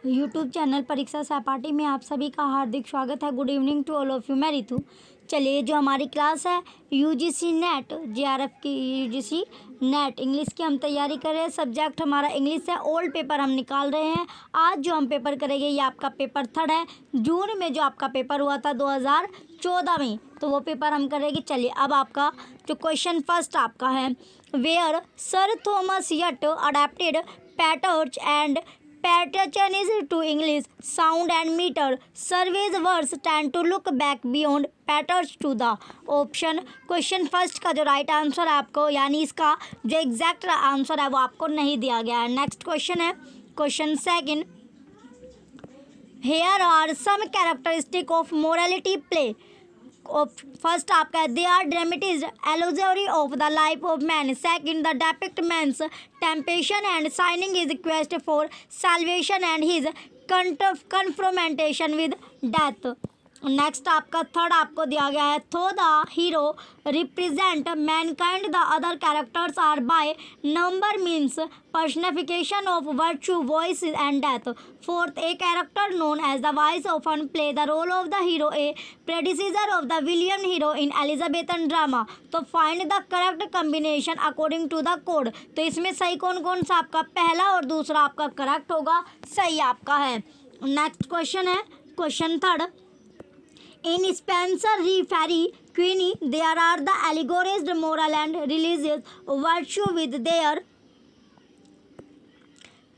YouTube channel परीक्षा सहपाठी में आप सभी का हार्दिक स्वागत है। Good evening to all of you. मैं रितु। चलिए, जो हमारी क्लास है यूजीसी नेट जेआरएफ की, यूजीसी नेट इंग्लिश की हम तैयारी कर रहे हैं। सब्जेक्ट हमारा इंग्लिश है। ओल्ड पेपर हम निकाल रहे हैं। आज जो हम पेपर करेंगे ये आपका पेपर 3 है। जून में जो आपका पेपर हुआ था 2014 में, तो वो पेपर हम करेंगे। चलिए, अब आपका जो क्वेश्चन फर्स्ट आपका है, where sir Thomas Wyatt adapted Petrarch and Patterns to English, sound and meter. Surveys words tend to look back beyond patterns to the option. Question first का जो राइट आंसर है आपको, यानी इसका जो एग्जैक्ट आंसर है वो आपको नहीं दिया गया है। नेक्स्ट क्वेश्चन है question second, here are some characteristic of morality play. First आपका है, they are dramatized allegory of the life of man. Second, the depict man's temptation and sinning his quest for salvation and his confrontation with death. Next आपका third आपको दिया गया है, though the hero represent mankind the other characters are by number means personification of virtue vice and death. Fourth, A character known as the vice often play the role of the hero, a predecessor of the villain hero in Elizabethan drama. तो find the correct combination according to the code. तो इसमें सही कौन कौन सा आपका पहला और दूसरा आपका करेक्ट होगा, सही आपका है। नेक्स्ट क्वेश्चन है question third, in Spenser v. Fairy Queenie, there are the allegorized moral and religious virtue with their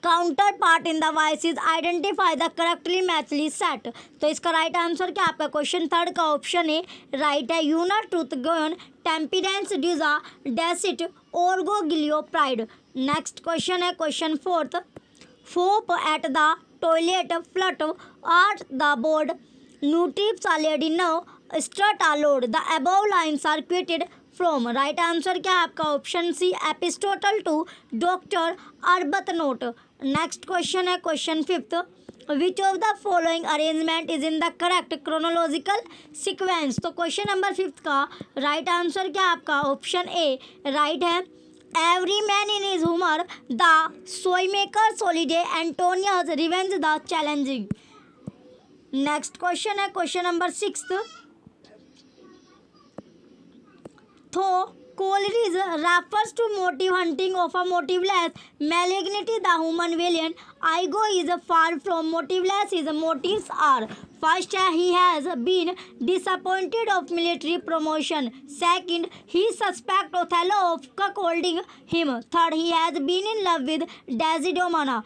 counterpart in the vices. Identify the correctly matchly set. तो इसका राइट आंसर क्या आपका question third का option A right है, Una truth Guyon temperance Duessa deceit Orgoglio गिलियो प्राइड। Next question है question fourth, fop at the toilet flat art the board न्यूट्रिप्स already no strut allowed. The above lines are quoted from. Right answer क्या है आपका option C, Epistle to doctor Arbuthnot. Next question है question fifth, which of the following arrangement is in the correct chronological sequence. तो question number fifth का right answer क्या आपका option A right है, every man in his humour the shoemaker holiday Antonius revenge the changeling. Next question है question number sixth, though Coleridge refers to motive hunting of a motiveless malignity. The human villain ego is far from motiveless. His motives are: first, he has been disappointed of military promotion. Second, he suspects Othello of cuckolding him. Third, he has been in love with Desdemona.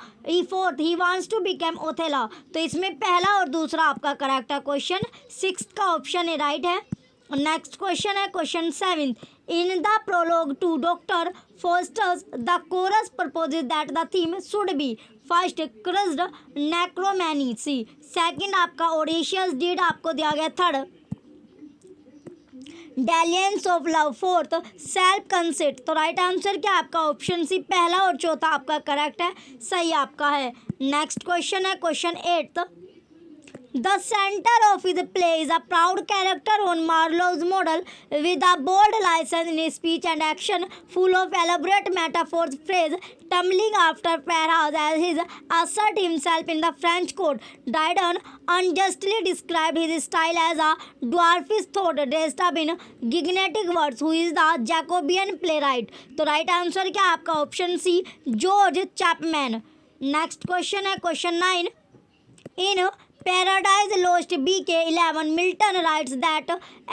Fourth, he wants to become Othello. तो इसमें पहला और दूसरा आपका correct है। Question six का option A right है। Next question है question seventh, in the prologue to doctor Faustus the chorus proposes that the theme should be first cursed necromancy, second आपका ओडेशियस डीड आपको दिया गया, third dalliance of love, fourth self concept. तो right answer क्या आपका option सी, पहला और चौथा आपका करेक्ट है, सही आपका है। नेक्स्ट क्वेश्चन है question eighth, the center of his play is a proud character on Marlowe's model with a bold license in his speech and action, full of elaborate metaphors, phrase tumbling after paras as he assert himself in the French court. Dryden unjustly described his style as a dwarfish thought dressed up in gigantic words. Who is the Jacobean playwright? तो right answer क्या आपका option C, George Chapman. Next question है question 9, in Paradise Lost BK11, Milton writes that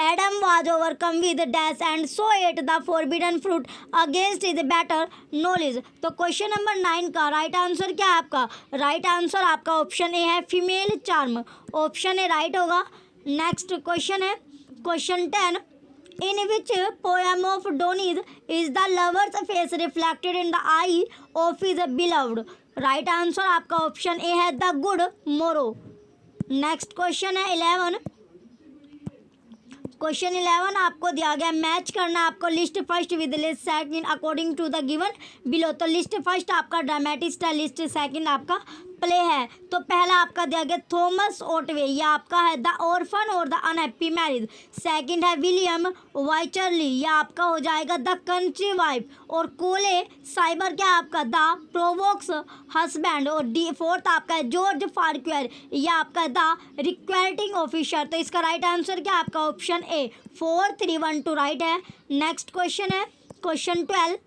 Adam was overcome with death and so ate the forbidden fruit against his better knowledge. तो question number 9 का right answer क्या है आपका, right answer आपका option A है, female charm. Option A right होगा। Next question है question 10, in which poem of Donne's is the lover's face reflected in the eye of his beloved। Right answer आपका option A है, the good मोरो। Next question है 11, question 11 आपको दिया गया, match करना आपको list first with list second according to the given below. तो लिस्ट फर्स्ट आपका ड्रामेटिक स्टाइल, लिस्ट सेकंड आपका प्ले है। तो पहला आपका दिया गया थॉमस ऑटवे, ये आपका है द ऑर्फन और द अनहैप्पी मैरिज। सेकंड है विलियम वाइचरली, ये आपका हो जाएगा द कंट्री वाइफ। और कोले साइबर क्या आपका द प्रोवोक्स हस्बैंड। और डी फोर्थ आपका है जॉर्ज फार्क्वेयर, ये आपका द रिक्वेटिंग ऑफिसर। तो इसका राइट आंसर क्या आपका ऑप्शन ए 4 3 1 2 राइट है। नेक्स्ट क्वेश्चन है question 12।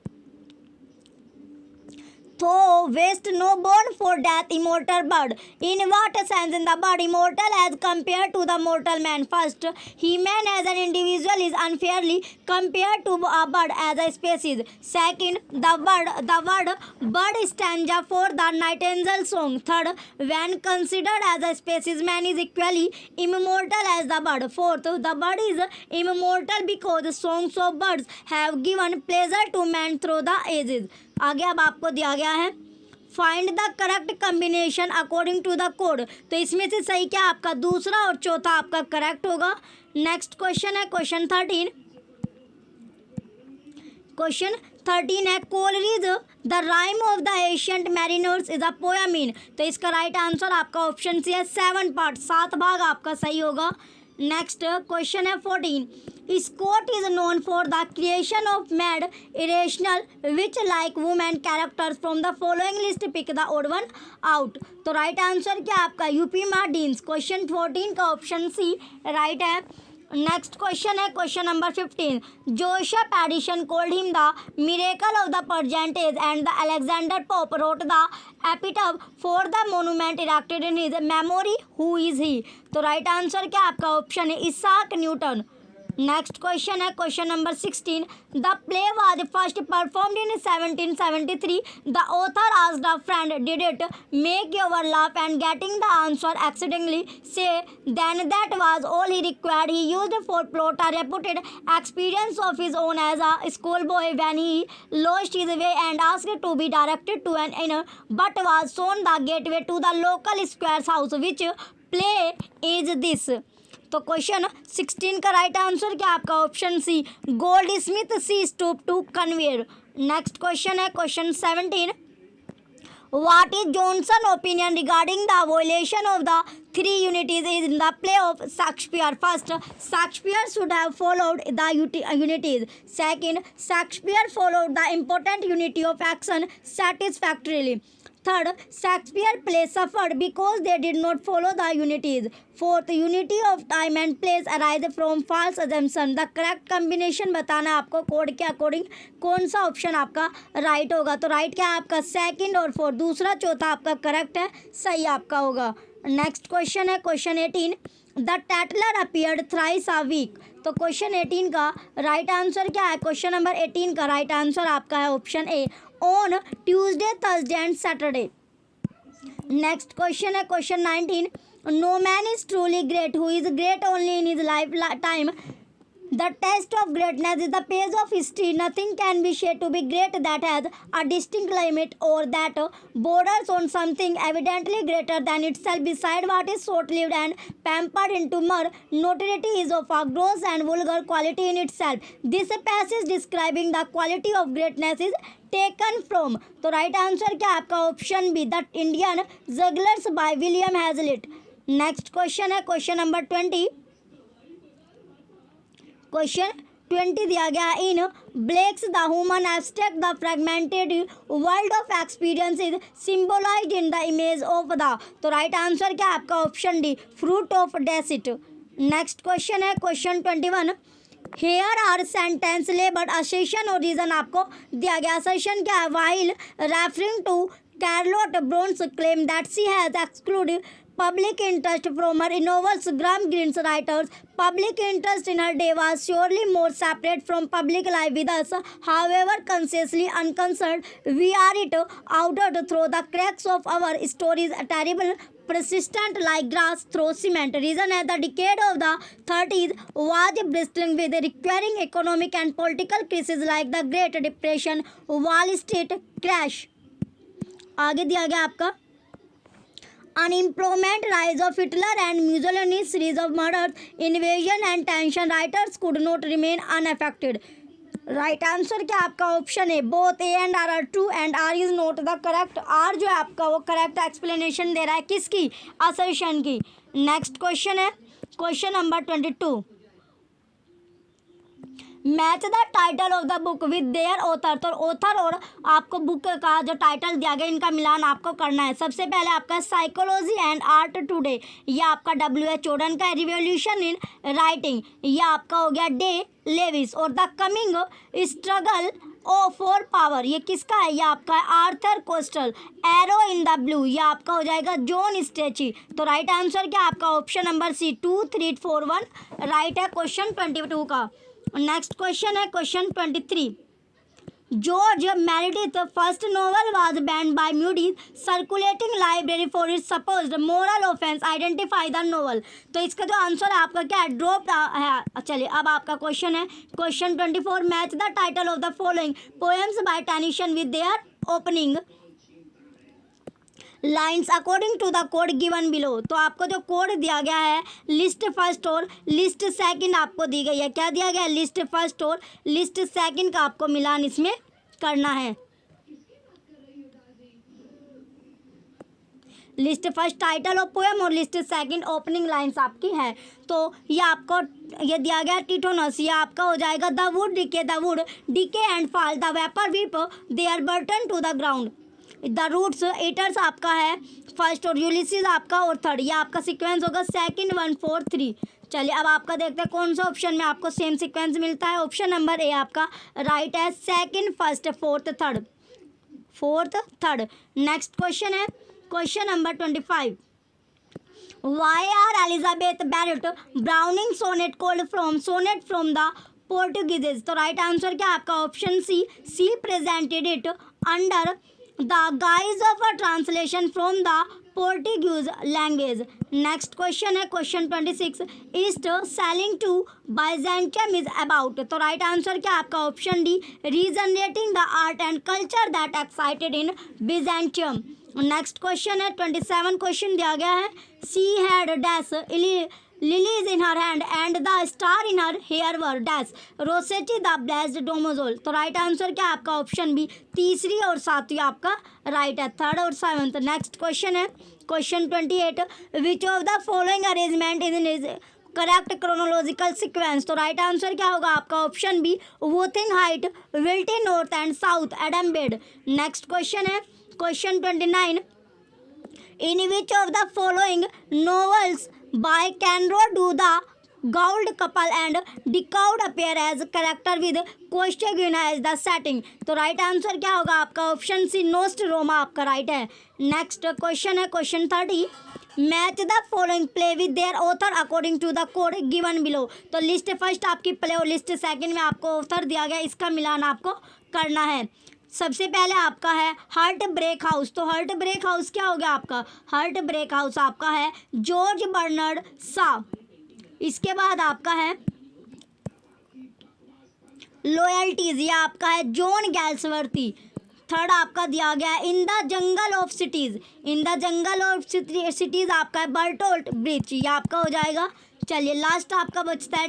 Thou wast no born for death, immortal bird. In what sense is the bird immortal as compared to the mortal man? First, he-man as an individual is unfairly compared to a bird as a species. Second, the word bird stanza for the nightingale song. Third, when considered as a species, man is equally immortal as the bird. Fourth, the bird is immortal because songs of birds have given pleasure to man through the ages. आगे अब आपको दिया गया है find the correct combination according to the code. तो इसमें से सही क्या आपका दूसरा और चौथा आपका करेक्ट होगा। नेक्स्ट क्वेश्चन है क्वेश्चन 13। क्वेश्चन 13 है Coleridge the rhyme of the ancient mariners is a poem in. तो इसका राइट आंसर आपका ऑप्शन सी है 7 पार्ट, 7 भाग आपका सही होगा। नेक्स्ट क्वेश्चन है 14। Scott is known for the creation of mad, irrational, witch-like woman characters. From the following list, pick the odd one out. तो राइट आंसर क्या आपका यूपी मार्डिन्स। क्वेश्चन 14 का ऑप्शन सी राइट है। नेक्स्ट क्वेश्चन है question number 15। Joseph Addison called him the miracle of the present age and the Alexander Pope wrote the epitaph for the monument erected in his memory. Who is he? तो right answer क्या आपका option है Isaac Newton. Next question है question number 16। The play was first performed in 1773। The author asked a friend did it make your laugh and getting the answer accidentally से then that was all he required. He used for plot a reputed experience of his own as a school boy when he lost his way and asked to be directed to an inn but was shown the gateway to the local squire house. Which play is this? तो question 16 का right answer क्या आपका option C Goldsmith she stoop to conquer. Next question है question 17। What is Johnson's opinion regarding the violation of the 3 unities in the play of Shakespeare? First, Shakespeare should have followed the unities. Second, Shakespeare followed the important unity of action satisfactorily. Third, Shakespeare plays suffered because they did not follow the unities. Fourth, unity of time and place arise from false assumption. The correct combination बताना है आपको code के according कौन सा option आपका right होगा। तो right क्या है आपका सेकंड और फोर्थ, दूसरा चौथा आपका करेक्ट है, सही आपका होगा। नेक्स्ट क्वेश्चन है question 18। The Tatler appeared thrice a week. तो क्वेश्चन 18 का राइट आंसर क्या है? क्वेश्चन नंबर 18 का राइट आंसर आपका है option A on Tuesday Thursday and Saturday. Next question है question 19। No man is truly great who is great only in his life time. The test of greatness is the page of history. Nothing can be said to be great that has a distinct limit or that borders on something evidently greater than itself. Beside what is short-lived and pampered into mere notoriety is of a gross and vulgar quality in itself. This passage describing the quality of greatness is taken from। तो right answer क्या आपका option B the Indian jugglers by William Hazlitt. Next question है question number 20। Question 20 दिया गया in Blake's the human abstract the fragmented world of experience is symbolized in the image of the. तो right answer क्या आपका option D fruit of deceit. Next question है question 21। Here are sentence labelled assertion और reason आपको दिया गया। Assertion क्या है? While referring to Charlotte Bronte's claim that she has excluded public interest from her novels. Graham Greene's writers' public interest in her day was surely more separate from public life with us. However, consciously unconcerned, we are it outed through the cracks of our stories, terrible, persistent like grass through cement. Reason at the decade of the 30s was bristling with requiring economic and political crises like the Great Depression, Wall Street crash. आगे दिया गया आपका unemployment, rise of Hitler and Mussolini's series of murders, invasion and tension. Writers could not remain unaffected. Right answer क्या आपका option है both A and R are true and R is not the correct. R जो है आपका वो correct explanation दे रहा है किसकी, असर्शन की। नेक्स्ट क्वेश्चन है question number 22, match the title of the book with their author. तो ऑथर और आपको बुक का जो टाइटल दिया गया इनका मिलान आपको करना है। सबसे पहले आपका साइकोलॉजी एंड आर्ट टुडे, यह आपका W.H. ओडन का रिवॉल्यूशन इन राइटिंग, यह आपका हो गया डे लेविस। और the coming struggle for power, ये किसका है, ये आपका है Arthur Koestler. Arrow in the blue, ये आपका हो जाएगा जॉन स्ट्रेची। तो राइट आंसर क्या आपका ऑप्शन नंबर सी 2 3 4 1 राइट है क्वेश्चन 22 का। नेक्स्ट क्वेश्चन है question 23, George Meredith first novel was banned by Mudie's circulating library for its supposed moral offence, identify the novel. तो इसका जो आंसर है आपका क्या है, ड्रॉप है। चलिए अब आपका क्वेश्चन है question 24, match the title of the following poems by Tennyson with their opening lines according to the code given below. तो आपको जो कोड दिया गया है लिस्ट फर्स्ट और लिस्ट सेकंड आपको दी गई है। क्या दिया गया है, लिस्ट फर्स्ट और लिस्ट सेकंड का आपको मिलान इसमें करना है। List first title of poem और लिस्ट सेकंड ओपनिंग लाइंस आपकी है। तो ये आपको ये दिया गया टिटोनस, ये आपका हो जाएगा the wood decay and fall the vapour weep their burthen to the ground. The roots eaters आपका है फर्स्ट और यूलिसिस आपका और थर्ड, ये आपका सीक्वेंस होगा 2 1 4 3। चलिए अब आपका देखते हैं कौन सा ऑप्शन में आपको सेम सीक्वेंस मिलता है। ऑप्शन नंबर ए आपका राइट है, second first fourth third. Next question है question number 25, why are Elizabeth Barrett Browning sonnet called sonnet from the Portuguese. तो राइट आंसर क्या आपका option C presented it under the guise of a translation from the Portuguese language। Next question है question 26, ईस्ट sailing to Byzantium is about. तो right answer क्या आपका option D regenerating the art and culture that existed in Byzantium. Next question है 27 question दिया गया है, she had dash lilies in her hand and the star in her hair were dash Rossetti the blessed domozole। तो right answer क्या आपका option B तीसरी और सातवीं आपका राइट है, थर्ड और सेवंथ। नेक्स्ट क्वेश्चन है question 28, which of the following arrangement is correct chronological sequence. तो राइट आंसर क्या होगा आपका option B Wuthering Heights Villette North and South Adam Bede. Next question है question 29, in which of the following novels by Canro do the Gould couple and Decoud appear as character with Costigan as the setting। तो right answer क्या होगा आपका option C Nostromo आपका right है। Next question है question 30, match the following play with their author according to the code given below. तो list first आपकी play और लिस्ट सेकंड में आपको ऑथर दिया गया, इसका मिलान आपको करना है। सबसे पहले आपका है हार्ट ब्रेक हाउस। तो हार्ट ब्रेक हाउस क्या हो गया आपका, हार्ट ब्रेक हाउस आपका है जॉर्ज बर्नार्ड शॉ। इसके बाद आपका है लॉयल्टीज, ये आपका है जॉन गैल्सवर्थी। थर्ड आपका दिया गया है in the jungle of cities, in the jungle of cities आपका है बर्टोल्ट ब्रिज, ये आपका हो जाएगा। चलिए लास्ट आपका बचता है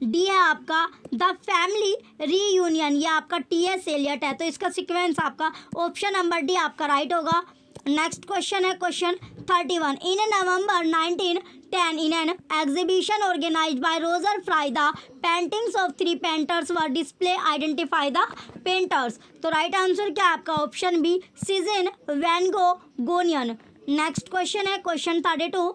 डी है आपका द फैमिली रीयूनियन, ये आपका T.S. एलियट है। तो इसका सीक्वेंस आपका ऑप्शन नंबर डी आपका राइट होगा। नेक्स्ट क्वेश्चन है question 31, in November 1910 in an exhibition organised by Roger Fry the paintings of 3 painters were display, identify the painters. तो राइट आंसर क्या आपका option B Cezanne Van Gogh Gauguin. Next question है question 32,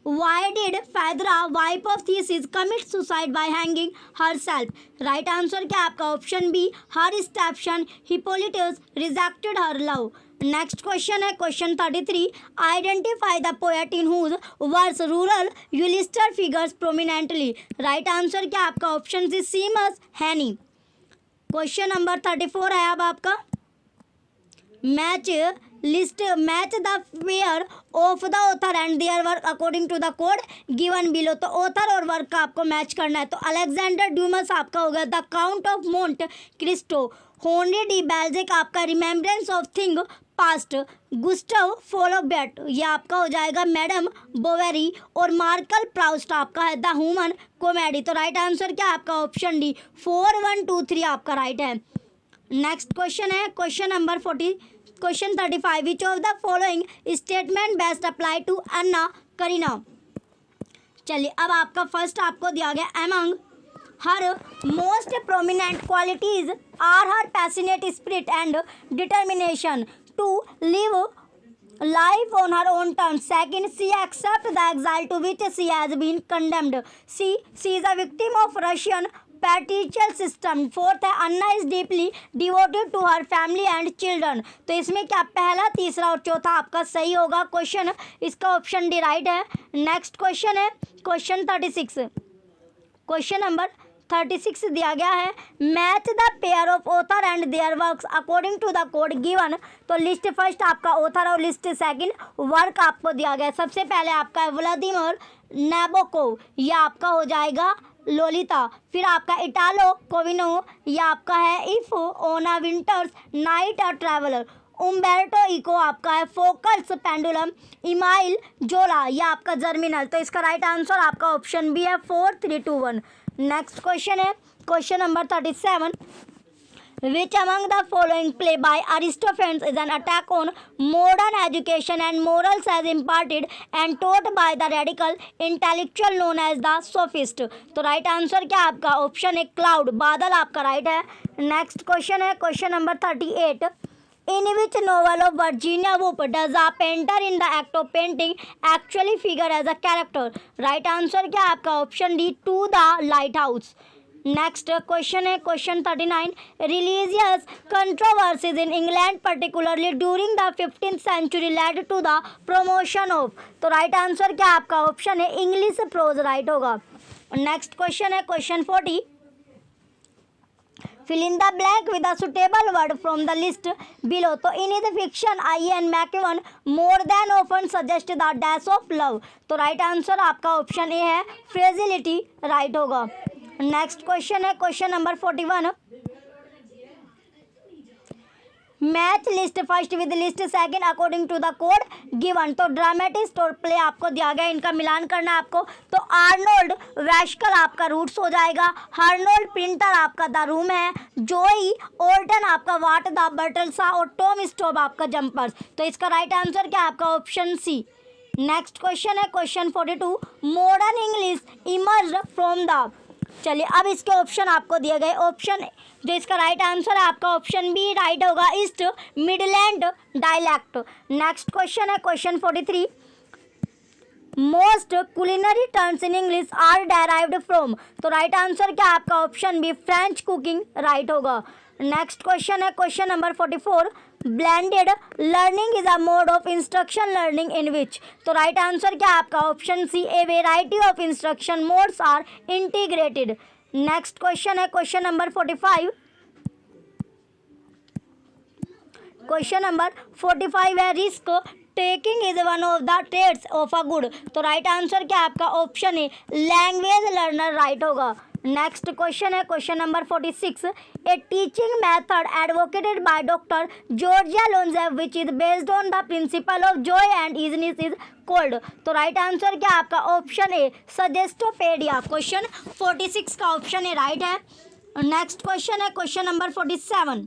Why did Phaedra, wife of Theseus, commit suicide by hanging herself? Right answer क्या आपका option B her stepson Hippolytus rejected her love। Next question है question 33, identify the poet in whose verse rural Ulster figures prominently. Right answer क्या आपका option सी सीमस हैनी। Question number 34 है अब आपका match the pair of the author and their work according to the code given below. तो author और work का आपको मैच करना है। तो अलेक्जेंडर ड्यूमस आपका होगा the count of Monte Cristo, Honore de Balzac आपका remembrance of thing past, Gustave Flaubert ये आपका हो जाएगा मैडम बोवेरी, और मार्कल प्राउस्ट आपका है द ह्यूमन कॉमेडी। तो राइट आंसर क्या आपका ऑप्शन डी 4 1 2 3 आपका राइट है। नेक्स्ट क्वेश्चन है question number 35, which of the following statement best apply to Anna Karenina. चलिए अब आपका फर्स्ट आपको दिया गया, among her most prominent qualities are her passionate spirit and determination to live life on her own terms. Second, she accepts the exile to which she has been condemned. She is a victim of Russian patriarchal system. Fourth है, Anna is deeply devoted to her family and children. तो इसमें क्या पहला, तीसरा और चौथा आपका सही होगा क्वेश्चन, इसका ऑप्शन डी राइट है। नेक्स्ट क्वेश्चन है क्वेश्चन 36, क्वेश्चन नंबर 36 दिया गया है, match the pair of author and their works according to the code given. तो लिस्ट फर्स्ट आपका ऑथर और लिस्ट सेकंड वर्क आपको दिया गया है। सबसे पहले आपका है व्लादिमीर नैबोकोव, यह आपका हो जाएगा लोलिता। फिर आपका इटालो कोविनो, यह आपका है if on a winter's night a traveller. Umberto Eco आपका है फोकल्स पेंडुलम। इमाइल जोला, यह आपका जर्मिनल। तो इसका राइट आंसर आपका ऑप्शन बी है 4 3 2 1। नेक्स्ट क्वेश्चन है question number 37, which among the following play by Aristophanes is an attack on modern education and morals as imparted and taught by the radical intellectual known as the sophist. तो right answer क्या आपका option है cloud, बादल आपका right है। Next question है question number 38, in which novel of Virginia Woolf does a painter in the act of painting actually figure as a character? Right answer क्या आपका option D to the lighthouse. Next question है question 39, religious controversies in England particularly during the 15th century led to the promotion of। तो right answer क्या आपका option है English prose right होगा। Next question है question 40, fill in the blank with a suitable word from the list below। तो in his fiction I.N. McEwan more than often suggest the dash of love। तो right answer आपका option A है fragility right होगा। Next question है question number 41, match list first with list second according to the code given. तो dramatist और play आपको दिया गया, इनका मिलान करना है आपको। तो आर्नोल्ड वैश्कल आपका रूट्स हो जाएगा, हर्नोल्ड प्रिंटर आपका द रूम है, जोई ओल्टन आपका वाट द बर्टल्सा, और टॉम स्टॉब आपका जंपर्स। तो इसका राइट आंसर क्या आपका ऑप्शन सी। नेक्स्ट क्वेश्चन है question 42, modern English emerge from the. चलिए अब इसके ऑप्शन आपको दिए गए, ऑप्शन जो इसका राइट आंसर है आपका ऑप्शन बी राइट होगा, East Midland dialect. Next question है question 43, most culinary terms in English are derived from. तो राइट आंसर क्या आपका option B French cooking right होगा। नेक्स्ट क्वेश्चन है question number 44, blended learning is a mode of instruction learning in which. तो right answer क्या आपका option C, a variety of instruction modes are integrated. Next question है question number 45, question number 45 है risk taking is one of the traits of a good. तो right answer क्या आपका option है language learner right होगा। Next question है question number 46, a teaching method advocated by doctor Georgi लोन्जेव which is based on the principle of joy and easiness is called. तो right answer क्या आपका option A suggestopedia. Question 46 का option A right है। Next question है question number 47,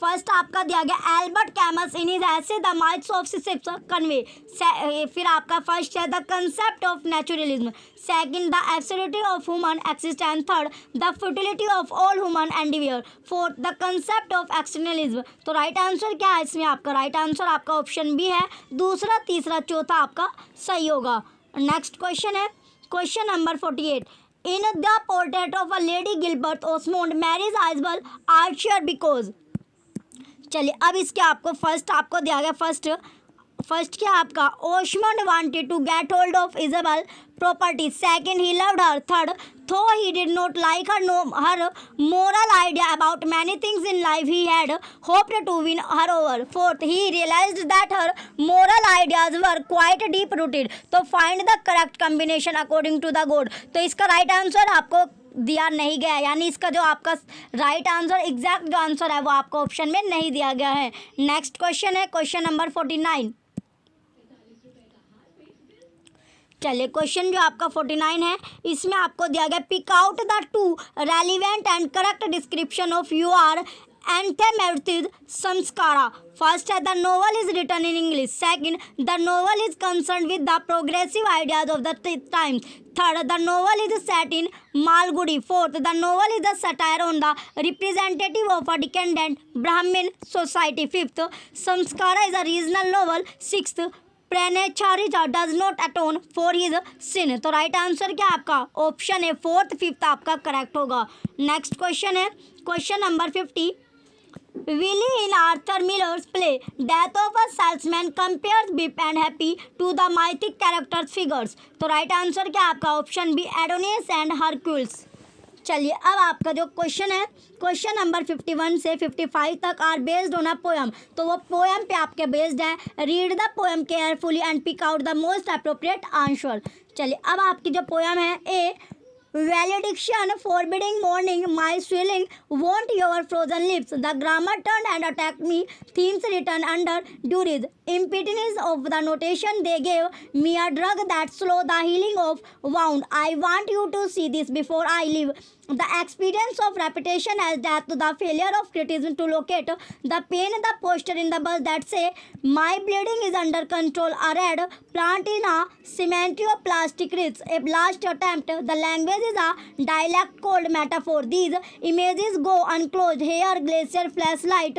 first आपका दिया गया Albert Camus in his essay the myths of Sisyphus conveys. फिर आपका फर्स्ट है the concept of naturalism, second the absurdity of human existence, third the futility of all human endeavour, fourth the concept of externalism. तो right answer क्या है इसमें आपका right answer आपका option B है, दूसरा तीसरा चौथा आपका सही होगा। नेक्स्ट क्वेश्चन है question number 48, in the portrait of a lady Gilbert Osmond marriage Isabel Archer because. चलिए अब इसके आपको फर्स्ट आपको दिया गया, फर्स्ट क्या आपका Osmond wanted to get hold of Isabel property, second he loved her, third though he did not like her no her moral idea about many things in life he had hoped to win her over, fourth he realised that her moral ideas were quite deep rooted. तो find the correct combination according to the code. तो इसका right answer आपको दिया नहीं गया है, यानी इसका जो आपका राइट आंसर एग्जैक्ट जो आंसर है वो आपको ऑप्शन में नहीं दिया गया है। नेक्स्ट क्वेश्चन है क्वेश्चन नंबर 49। चलिए क्वेश्चन जो आपका 49 है इसमें आपको दिया गया pick out the two relevant and correct description of U R Ananthamurthy Samskara. First है the novel is written in English. Second, the novel is concern with the progressive ideas of the times. Third, the novel is set in Malgudi. Fourth, the novel is the satire on the representative of a decadent Brahmin society. Fifth, Samskara is a regional novel. Sixth, Praneshacharya does not atone for his सिन। तो right answer क्या आपका option है fourth fifth आपका correct होगा। Next question है question number 50। Willie in Arthur Miller's play Death of a Salesman compares Bip and Happy to the mythic characters figures। तो right answer क्या आपका ऑप्शन बी एडोनियस एंड हरक्यूल्स। चलिए अब आपका जो क्वेश्चन है क्वेश्चन नंबर 51 से 55 तक are based on a poem. तो वो पोएम पे आपके बेस्ड है। Read the poem carefully and pick out the most appropriate answer. चलिए अब आपकी जो पोएम है a Valediction, forbidding morning, my swilling, want your frozen lips. The grammar turned and attacked me. Themes written under duress. Impotence of the notation they gave me a drug that slow the healing of wound. I want you to see this before I leave. The experience of repetition as death, the failure of criticism to locate the pain, the posture in the bus that say my bleeding is under control. A red plant in a cementoplastic wreath. A last attempt. The language is a dialect called metaphor. These images go unclosed. Here glacier flashlight.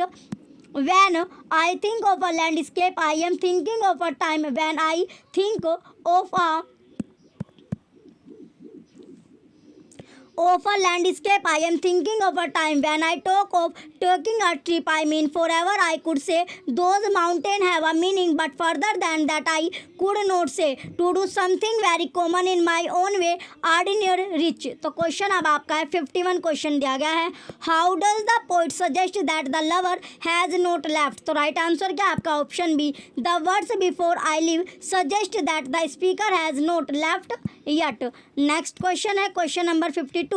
When I think of a landscape, I am thinking of a time. When I think of a landscape, I am thinking of a time. When I talk of taking a trip, I mean forever. I could say those mountains have a meaning, but further than that I could not say. To do something very common in my own way, ordinary rich। तो question अब आपका है 51 question दिया गया है। How does the poet suggest that the lover has not left. तो right answer क्या आपका option B the words before I live suggest that the speaker has not left yet। Next question है question number 52।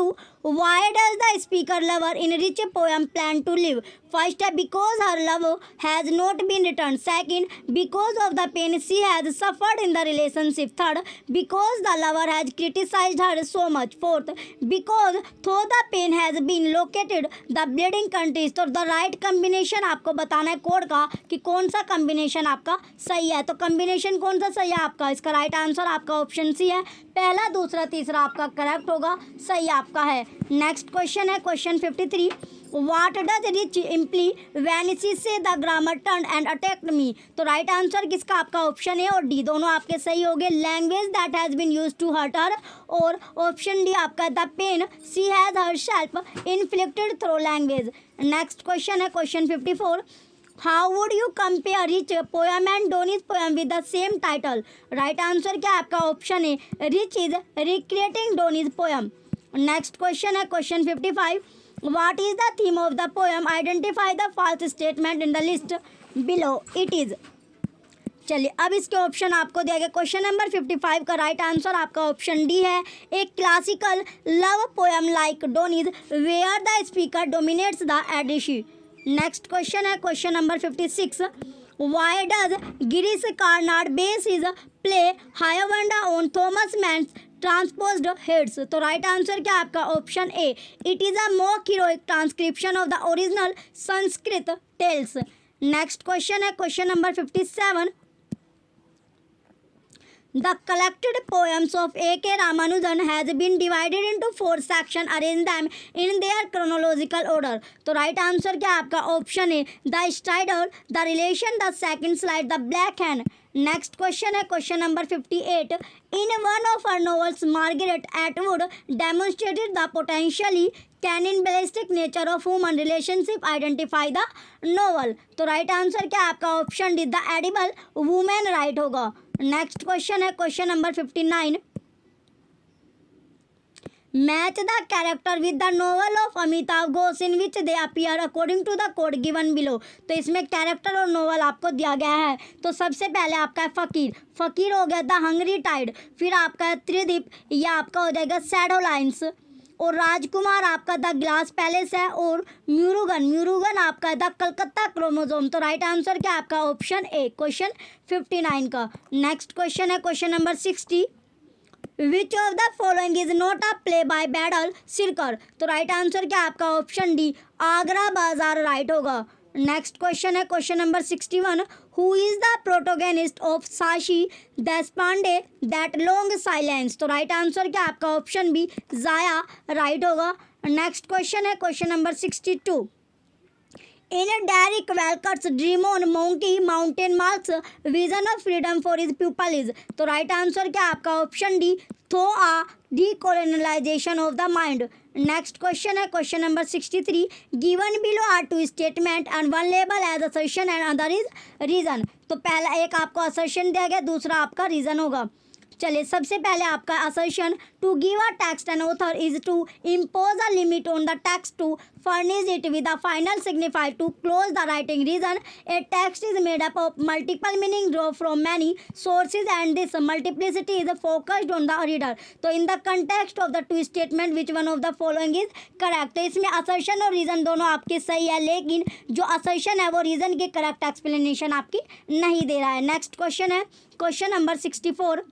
Why does the speaker lover in rich poem plan to live? First, because her love has not been returned. Second, because of the pain she has suffered in the relationship. Third, because the lover has criticized her so much. Fourth, because though the pain has been located the bleeding countries। तो the right combination आपको बताना है code का कि कौन सा combination आपका सही है। तो कम्बिनेशन कौन सा सही है आपका, इसका राइट आंसर आपका ऑप्शन सी है। पहला दूसरा तीसरा आपका करेक्ट होगा, सही आपका है। नेक्स्ट क्वेश्चन है question 53। What does rich imply when she say the grammar turned and attacked me। तो राइट आंसर किसका आपका ऑप्शन ए और डी दोनों आपके सही हो गए। Language that has been used to hurt her और ऑप्शन डी आपका the pain she has herself inflicted through language. Next question है question 54। How would you compare Rich poem and Donnie's poem with the same title? Right answer क्या आपका option है Rich is recreating Donne's poem. Next question है question 55। What is the theme of the poem? Identify the false statement in the list below. It is। चलिए अब इसके option आपको दिया गया। क्वेश्चन नंबर 55 का राइट आंसर आपका ऑप्शन डी है। एक classical love poem like Donne's where the speaker dominates the addressee. Next question है question number 56। Why does Girish Karnad base his play हायवंडा on Thomas Mann's transposed heads. तो right answer क्या आपका option A it is a mock heroic transcription of the original Sanskrit tales. Next question है question number 57। The collected poems of A.K. Ramanujan has been divided into 4 sections. Arrange them in their chronological order। तो right answer क्या आपका option है the strider, the relation, the second slide, the black hand. Next question है question number 58। In one of her novels Margaret Atwood demonstrated the potentially cannibalistic nature of human relationship. Identify the novel. तो right answer क्या आपका option D the edible woman right होगा। Next question है question number 59। Match the character with the novel of Amitabh Ghosh in which they appear according to the code given below. तो इसमें character और novel आपको दिया गया है। तो सबसे पहले आपका है फकीर, फकीर हो गया द हंग्री टाइड। फिर आपका है त्रिदीप, यह आपका हो जाएगा शैडो लाइन्स। और राजकुमार आपका द ग्लास पैलेस है, और म्यूरुगन आपका द कलकत्ता क्रोमोसोम। तो राइट आंसर क्या आपका ऑप्शन ए, क्वेश्चन 59 का। नेक्स्ट क्वेश्चन है question number 60, which of the following is not a play by Badal Sircar. तो राइट आंसर क्या आपका option D, Agra Bazaar right होगा। नेक्स्ट क्वेश्चन है question number 61, who is the protagonist of Shashi Deshpande that long silence. तो right answer क्या आपका option B, Jaya right होगा। Next question है question number 62, in Derek Walcott's dream on monkey mountain Mark's vision of freedom for his people is. तो right answer क्या आपका option D, through a decolonisation of the mind. Next question है question number 63, given below are two statement and one label as assertion and other is reason. तो पहला एक आपको assertion दिया गया, दूसरा आपका रीजन होगा। चलिए सबसे पहले आपका assertion, to give a text an author is to impose a limit on the text to furnish it with a final signifier to close the writing. Reason, a text is made up of multiple meaning draw from many sources and this multiplicity is focused on the reader. तो in the context of the two statement which one of the following is correct। तो इसमें assertion और reason दोनों आपके सही है, लेकिन जो assertion है वो reason की correct explanation आपकी नहीं दे रहा है। नेक्स्ट क्वेश्चन है question number 64,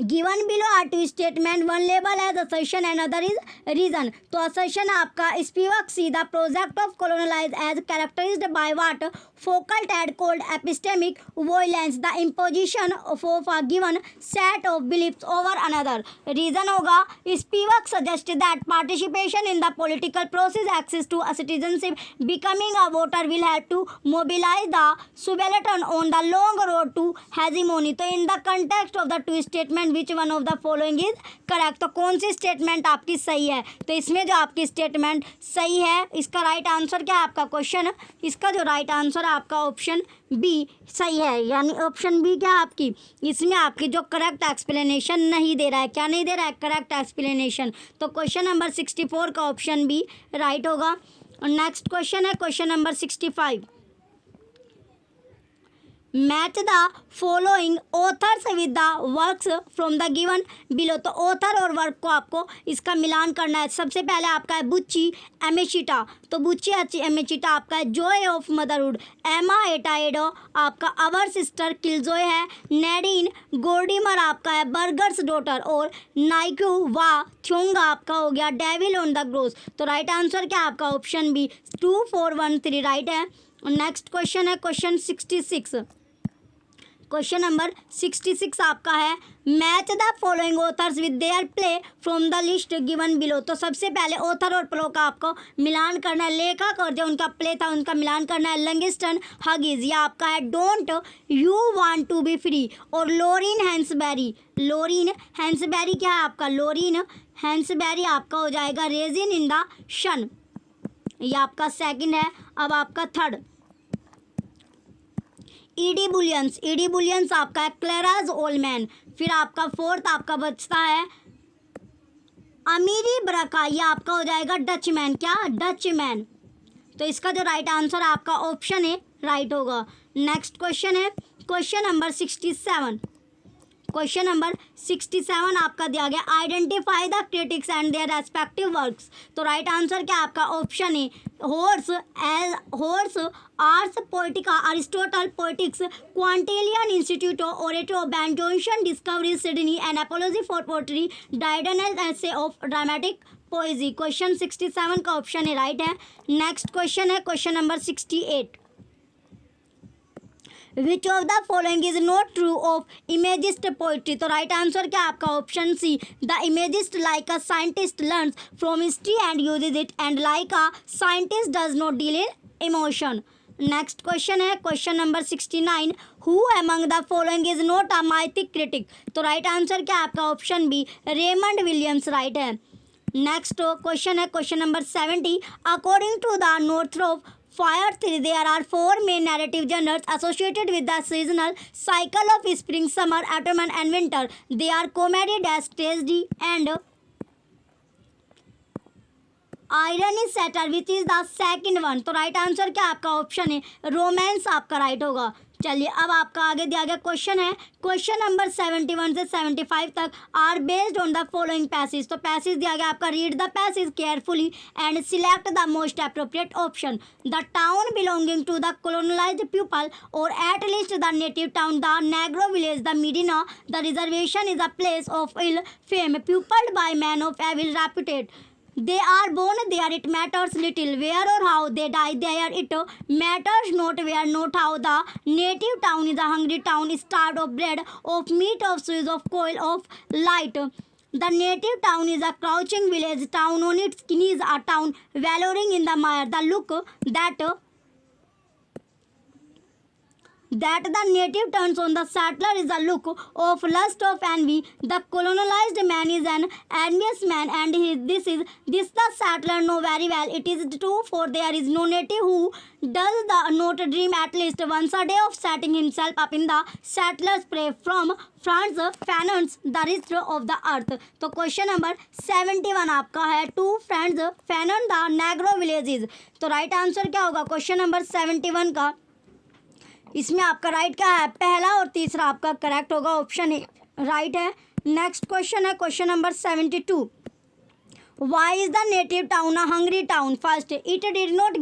given below are two statement, one label as assertion and other is reason. तो असर्शन आपका Spivak sees the project of colonialism as characterised by what, Foucault had called epistemic violence, the imposition of a given set of beliefs over another. Reason होगा, Spivak suggest that participation in the political process access to a citizenship becoming a voter will have to mobilise the subaltern on the long road to hegemony. तो in the context of the two statement which one of the following is correct. तो कौन सी statement आपकी सही है? तो इसमें जो आपकी स्टेटमेंट सही है, इसका राइट आंसर क्या है आपका क्वेश्चन, इसका जो राइट आंसर है आपका ऑप्शन बी सही है, यानी ऑप्शन बी क्या आपकी, इसमें आपकी जो करेक्ट एक्सप्लेनेशन नहीं दे रहा है। क्या नहीं दे रहा है? Correct explanation. तो क्वेश्चन नंबर 64 का ऑप्शन बी राइट होगा। नेक्स्ट क्वेश्चन है question number 65, match the following authors with the works from the given below. तो ऑथर और वर्क को आपको इसका मिलान करना है। सबसे पहले आपका है बुच्ची एमेचिटा, तो बुच्ची एमेचिटा आपका है जॉय ऑफ मदरहुड, एमा एटाएडो आपका अवर सिस्टर किलजॉय है, नेडीन गोर्डिमर आपका है बर्गर्स डॉटर, और नाइक्यू वा थ्योंगा आपका हो गया डेविल ऑन द ग्रोस। तो राइट आंसर क्या आपका ऑप्शन बी 2413 राइट है। नेक्स्ट क्वेश्चन है क्वेश्चन 66, क्वेश्चन नंबर 66 आपका है, match the following authors with their play from the list given below. तो सबसे पहले ऑथर और प्लो का आपको मिलान करना है, लेखक और जो उनका प्ले था उनका मिलान करना है। लंगिस्टन हगिज ये आपका है don't you want to be free, और लोरिन हैंसबेरी, लोरिन हैंसबेरी क्या है आपका, लोरिन हैंसबेरी आपका हो जाएगा रेजिन इन द शन, ये आपका सेकंड है। अब आपका थर्ड ईडी बुलियंस आपका है क्लेराज ओलमैन। फिर आपका फोर्थ आपका बचता है अमीरी ब्रका, ये आपका हो जाएगा डचमैन, क्या डचमैन। तो इसका जो राइट आंसर आपका ऑप्शन है राइट होगा। नेक्स्ट क्वेश्चन है क्वेश्चन नंबर 67, क्वेश्चन नंबर 67 आपका दिया गया, identify the critics and their respective works. तो राइट आंसर क्या आपका ऑप्शन है Horace Ars Poetica, Aristotle Poetics, Quintilian Institutio Oratoria, Ben Jonson discovery Sidney, an apology for poetry, डायडनल essay of dramatic poesy. Question 67 का option है right है। Next question है question number 68, which of the following is not true of imagist poetry. तो right answer क्या आपका option C, the imagist like a scientist learns from history and uses it, and like a scientist does not deal in emotion. Next question है question number 69, who among the following is not a mythic critic. तो right answer क्या आपका option B Raymond Williams right है। Next question है question number 70, according to the Northrop Fire theory, there are 4 main narrative genres associated with the seasonal cycle of spring, summer, autumn and winter. They are comedy, tragedy and irony, satire, which is the second one। तो right answer क्या आपका option है romance आपका right होगा। चलिए अब आपका आगे दिया गया क्वेश्चन है, क्वेश्चन नंबर 71 से 75 तक are based on the following passage. तो पैसेज दिया गया आपका, read the passage carefully and select the most appropriate option. The town belonging to the colonized people or at least the native town, the Negro village, the Medina, the reservation is a place of ill fame, peopled by men of evil reputed. They are born there, it matters little where or how they die there, it matters not where, not how. The native town is a hungry town, starved of bread, of meat, of shoes, of coal, of light. The native town is a crouching village town on its knees, a town wallowing in the mire. The look that the native turns on the settler is a look of lust, of envy. The colonized man is an envious man, and this the settler know very well. It is true, for there is no native who does not dream at least once a day of setting himself up in the settler's prey from Franz Fanon's The Rest of the Earth. तो question number 71 आपका है, to Frantz Fanon the Negro villages. तो right answer क्या होगा question number 71 का? इसमें आपका right क्या है, पहला और तीसरा आपका करेक्ट होगा, ऑप्शन ए राइट है। नेक्स्ट क्वेश्चन है question number 72, Why is the native town a hungry town? First, it did not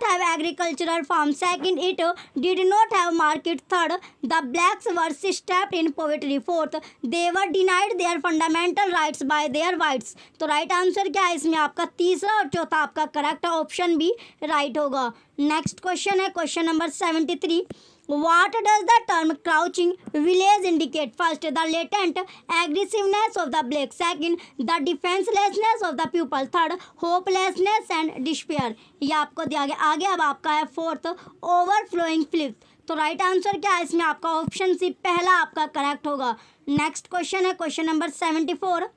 have agricultural farms. Second, it did not have market. Third, the blacks were steeped in poverty. Fourth, they were denied their fundamental rights by their whites. तो right answer क्या है इसमें आपका? तीसरा और चौथा आपका correct है, ऑप्शन बी राइट होगा। नेक्स्ट क्वेश्चन है question number 73, What does the term crouching village indicate? First, the latent aggressiveness of the black. Second, the defenselessness of the people. Third, hopelessness and despair. ये आपको दिया गया। आगे अब आपका है फोर्थ, ओवरफ्लोइंग फ्लिप। तो राइट आंसर क्या है इसमें आपका? ऑप्शन सी पहला आपका करेक्ट होगा। नेक्स्ट क्वेश्चन है question number 74,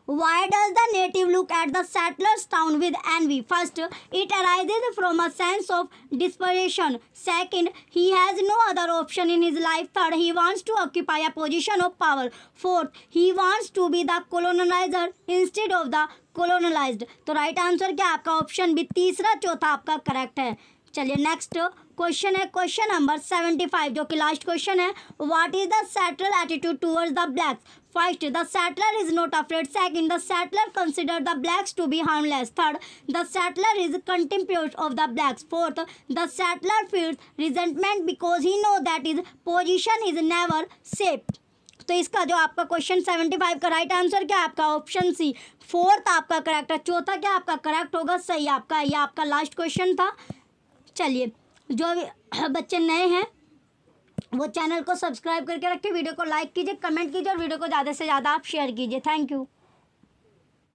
Why does the native look at the settler's town with envy? First, it arises from a sense of desperation. Second, he has no other option in his life. Third, he wants to occupy a position of power. Fourth, he wants to be the colonizer instead of the colonized. तो right answer क्या आपका? Option B तीसरा चौथा आपका correct है। चलिए next question है question number 75 जो कि लास्ट क्वेश्चन है, what is the settler attitude towards the blacks? First, the settler is not afraid. Second, the settler consider the blacks to be harmless. Third, the settler is contempt of the blacks. Fourth, the settler feels resentment because he know that is position is never safe. तो इसका जो आपका question 75 का right answer क्या है आपका? Option C fourth आपका correct है। चौथा क्या आपका करेक्ट होगा? सही आपका। ये आपका लास्ट क्वेश्चन था। चलिए जो बच्चे नए हैं वो चैनल को सब्सक्राइब करके रखिए, वीडियो को लाइक कीजिए, कमेंट कीजिए और वीडियो को ज़्यादा से ज़्यादा आप शेयर कीजिए। Thank you.